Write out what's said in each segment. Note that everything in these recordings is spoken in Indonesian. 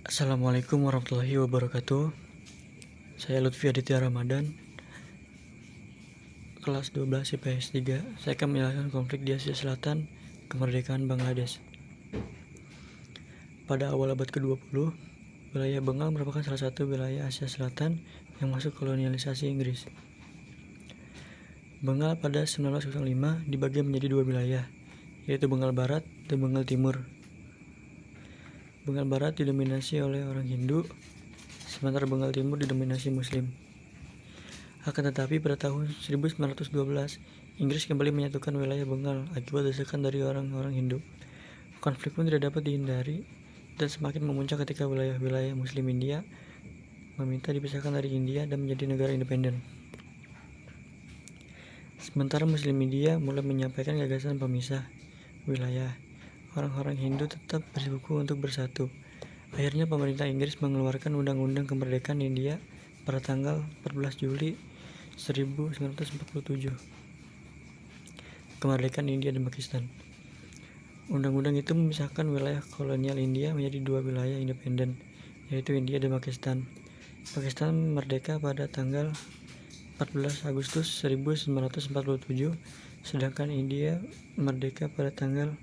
Assalamualaikum warahmatullahi wabarakatuh. Saya Lutfi Aditya Ramadan, kelas 12 IPS 3. Saya akan menjelaskan konflik di Asia Selatan, kemerdekaan Bangladesh. Pada awal abad ke-20, wilayah Bengal merupakan salah satu wilayah Asia Selatan yang masuk kolonialisasi Inggris. Bengal pada 1905 dibagi menjadi dua wilayah, yaitu Bengal Barat dan Bengal Timur. Bengal Barat didominasi oleh orang Hindu, sementara Bengal Timur didominasi Muslim. Akan tetapi pada tahun 1912, Inggris kembali menyatukan wilayah Bengal akibat desakan dari orang-orang Hindu. Konflik pun tidak dapat dihindari dan semakin memuncak ketika wilayah-wilayah Muslim India meminta dipisahkan dari India dan menjadi negara independen. Sementara Muslim India mulai menyampaikan gagasan pemisah wilayah, orang-orang Hindu tetap bersikukuh untuk bersatu. Akhirnya pemerintah Inggris mengeluarkan Undang-Undang Kemerdekaan India pada tanggal 14 Juli 1947. Kemerdekaan India dan Pakistan. Undang-undang itu memisahkan wilayah kolonial India menjadi dua wilayah independen, yaitu India dan Pakistan. Pakistan merdeka pada tanggal 14 Agustus 1947, sedangkan India merdeka pada tanggal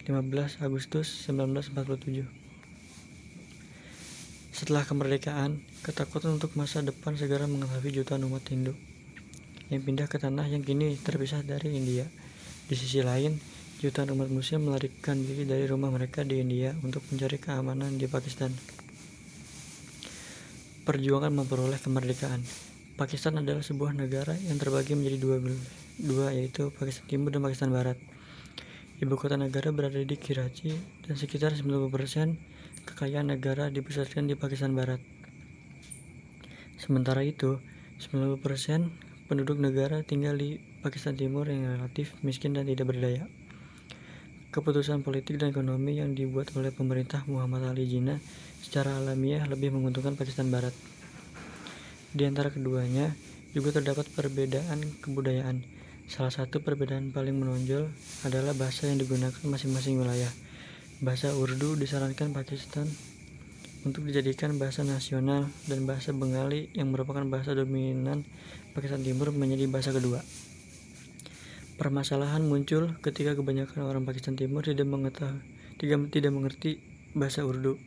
15 Agustus 1947. Setelah kemerdekaan, ketakutan untuk masa depan segera menghadapi jutaan umat Hindu yang pindah ke tanah yang kini terpisah dari India. Di sisi lain, jutaan umat Muslim melarikan diri dari rumah mereka di India untuk mencari keamanan di Pakistan. Perjuangan memperoleh kemerdekaan. Pakistan adalah sebuah negara yang terbagi menjadi dua yaitu Pakistan Timur dan Pakistan Barat. Ibu kota negara berada di Karachi dan sekitar 90% kekayaan negara dipusatkan di Pakistan Barat. Sementara itu, 90% penduduk negara tinggal di Pakistan Timur yang relatif miskin dan tidak berdaya. Keputusan politik dan ekonomi yang dibuat oleh pemerintah Muhammad Ali Jinnah secara alamiah lebih menguntungkan Pakistan Barat. Di antara keduanya juga terdapat perbedaan kebudayaan. Salah satu perbedaan paling menonjol adalah bahasa yang digunakan masing-masing wilayah. Bahasa Urdu disarankan Pakistan untuk dijadikan bahasa nasional dan bahasa Bengali yang merupakan bahasa dominan Pakistan Timur menjadi bahasa kedua. Permasalahan muncul ketika kebanyakan orang Pakistan Timur tidak mengerti bahasa Urdu.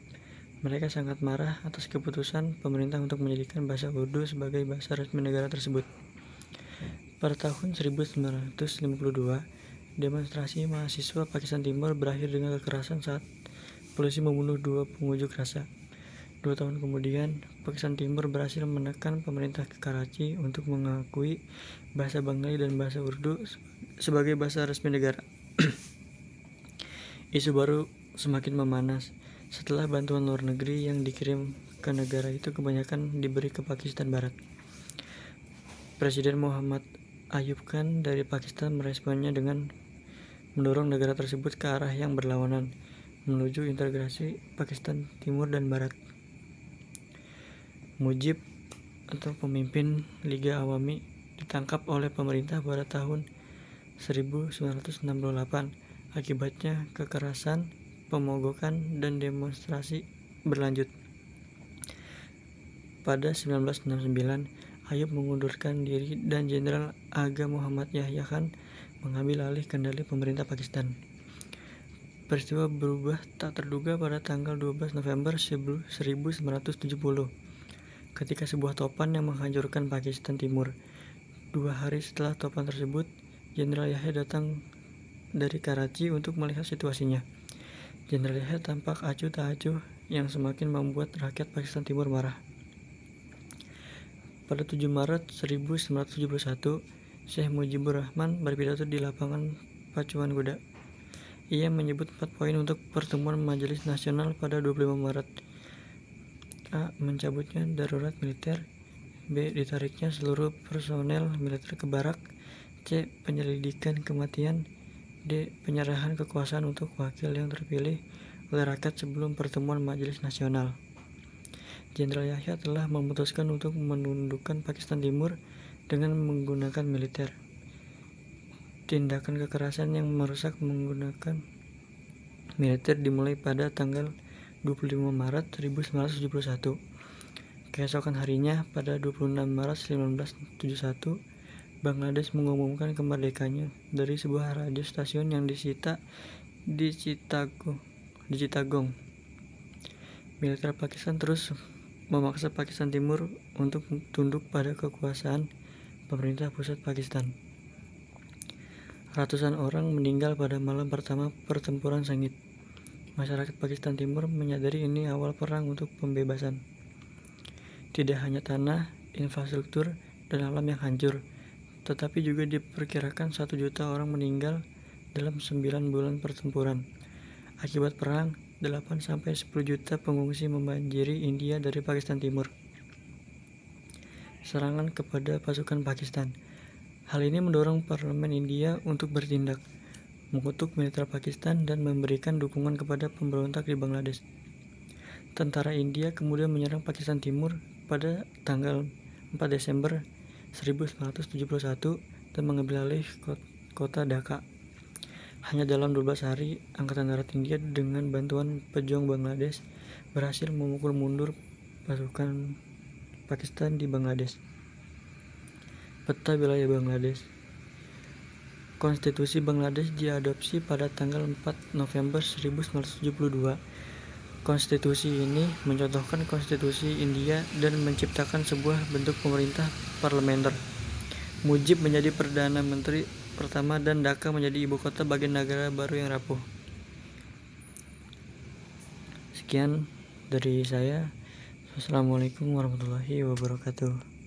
Mereka sangat marah atas keputusan pemerintah untuk menjadikan bahasa Urdu sebagai bahasa resmi negara tersebut. Pada tahun 1952, demonstrasi mahasiswa Pakistan Timur berakhir dengan kekerasan saat polisi membunuh dua pengunjuk rasa. 2 tahun kemudian, Pakistan Timur berhasil menekan pemerintah Karachi untuk mengakui bahasa Bengali dan bahasa Urdu sebagai bahasa resmi negara. Isu baru semakin memanas setelah bantuan luar negeri yang dikirim ke negara itu kebanyakan diberi ke Pakistan Barat. Presiden Muhammad Ayub Khan dari Pakistan meresponnya dengan mendorong negara tersebut ke arah yang berlawanan menuju integrasi Pakistan Timur dan Barat. Mujib atau pemimpin Liga Awami ditangkap oleh pemerintah pada tahun 1968. Akibatnya kekerasan, pemogokan, dan demonstrasi berlanjut. Pada 1969, Ayub mengundurkan diri dan Jenderal Aga Muhammad Yahya Khan mengambil alih kendali pemerintah Pakistan. Peristiwa berubah tak terduga pada tanggal 12 November 1970 ketika sebuah topan yang menghancurkan Pakistan Timur. 2 hari setelah topan tersebut, Jenderal Yahya datang dari Karachi untuk melihat situasinya. Jenderal Yahya tampak acuh tak acuh yang semakin membuat rakyat Pakistan Timur marah. Pada 7 Maret 1971, Syekh Mujibur Rahman berpidato di lapangan pacuan kuda. Ia menyebut 4 poin untuk pertemuan Majelis Nasional pada 25 Maret. A. Mencabutnya darurat militer. B. Ditariknya seluruh personel militer ke barak. C. Penyelidikan kematian. D. Penyerahan kekuasaan untuk wakil yang terpilih oleh rakyat sebelum pertemuan Majelis Nasional. Jenderal Yahya telah memutuskan untuk menundukkan Pakistan Timur dengan menggunakan militer. Tindakan kekerasan yang merusak menggunakan militer dimulai pada tanggal 25 Maret 1971. Keesokan harinya, pada 26 Maret 1971, Bangladesh mengumumkan kemerdekaannya dari sebuah radio stasiun yang disita di Chittagong. Militer Pakistan terus memaksa Pakistan Timur untuk tunduk pada kekuasaan pemerintah pusat Pakistan. Ratusan orang meninggal pada malam pertama pertempuran sengit. Masyarakat Pakistan Timur menyadari ini awal perang untuk pembebasan. Tidak hanya tanah, infrastruktur, dan alam yang hancur, tetapi juga diperkirakan 1 juta orang meninggal dalam 9 bulan pertempuran. Akibat perang, 8-10 juta pengungsi membanjiri India dari Pakistan Timur. Serangan kepada pasukan Pakistan. Hal ini mendorong parlemen India untuk bertindak, mengutuk militer Pakistan dan memberikan dukungan kepada pemberontak di Bangladesh. Tentara India kemudian menyerang Pakistan Timur pada tanggal 4 Desember 1971 dan mengambil alih kota Dhaka. Hanya dalam 12 hari, Angkatan Darat India dengan bantuan pejuang Bangladesh berhasil memukul mundur pasukan Pakistan di Bangladesh. Peta wilayah Bangladesh. Konstitusi Bangladesh diadopsi pada tanggal 4 November 1972. Konstitusi ini mencontohkan konstitusi India dan menciptakan sebuah bentuk pemerintah parlementer. Mujib menjadi Perdana Menteri pertama dan Dhaka menjadi ibu kota bagian negara baru yang rapuh. Sekian dari saya. Wassalamualaikum warahmatullahi wabarakatuh.